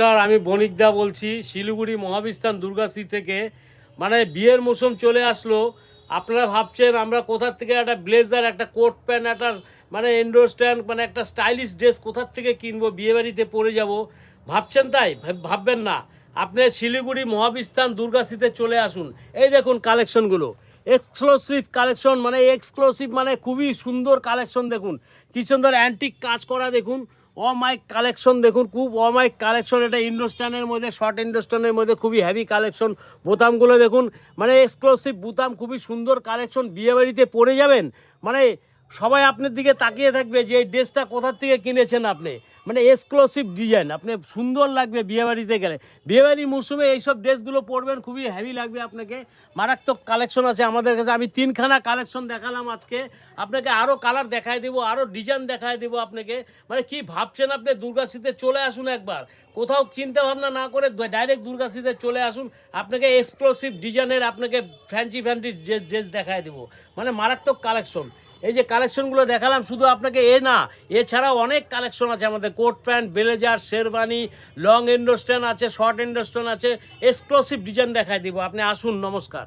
নমস্কার, আমি বণিকদা বলছি শিলিগুড়ি মহাবিস্তান দুর্গাশ্রী থেকে। মানে বিয়ের মৌসুম চলে আসলো। আপনারা ভাবছেন আমরা কোথার থেকে একটা ব্লেজার, একটা কোট প্যান্ট, একটা মানে ইন্ডোর স্ট্যান্ড, মানে একটা স্টাইলিশ ড্রেস কোথার থেকে কিনবো, বিয়েবাড়িতে পরে যাব ভাবছেন? তাই ভাববেন না। আপনি শিলিগুড়ি মহাবিস্তান দুর্গাশ্রীতে চলে আসুন। এই দেখুন কালেকশনগুলো, এক্সক্লুসিভ কালেকশন, মানে এক্সক্লুসিভ মানে খুবই সুন্দর কালেকশন। দেখুন কি সুন্দর অ্যান্টিক কাজ করা, দেখুন অমাইক কালেকশন, দেখুন খুব অমাইক কালেকশন। এটা ইন্ডোস্টানের মধ্যে, শর্ট ইন্ডোস্টানের মধ্যে খুবই হেভি কালেকশন। বোতামগুলো দেখুন, মানে এক্সক্লুসিভ বোতাম, খুবই সুন্দর কালেকশন। বিয়েবাড়িতে পরে যাবেন, মানে সবাই আপনার দিকে তাকিয়ে থাকবে যে এই ড্রেসটা কোথার থেকে কিনেছেন আপনি। মানে এক্সক্লুসিভ ডিজাইন, আপনি সুন্দর লাগবে বিয়েবাড়িতে গেলে। বিয়েবাড়ির মৌসুমে এইসব ড্রেসগুলো পরবেন, খুবই হেভি লাগবে আপনাকে। মারাত্মক কালেকশন আছে আমাদের কাছে। আমি তিনখানা কালেকশন দেখালাম আজকে, আপনাকে আরও কালার দেখায় দেবো, আরও ডিজাইন দেখায় দেবো আপনাকে। মানে কি ভাবছেন আপনি? দুর্গাশ্রীতে চলে আসুন একবার, কোথাও চিন্তা ভাবনা না করে ডাইরেক্ট দুর্গাশ্রীতে চলে আসুন। আপনাকে এক্সক্লুসিভ ডিজাইনের, আপনাকে ফ্যান্সি ফ্যান্সি ড্রেস দেখায় দেবো, মানে মারাত্মক কালেকশন। এই যে কালেকশনগুলো দেখালাম, শুধু আপনাকে না, এছাড়াও অনেক কালেকশন আছে আমাদের। Coat pant, blazer, sherwani, long ইন্ডোস্টান আছে, শর্ট ইন্ডোস্টান আছে, এক্সক্লুসিভ ডিজাইন দেখায় দিব। আপনি আসুন। নমস্কার।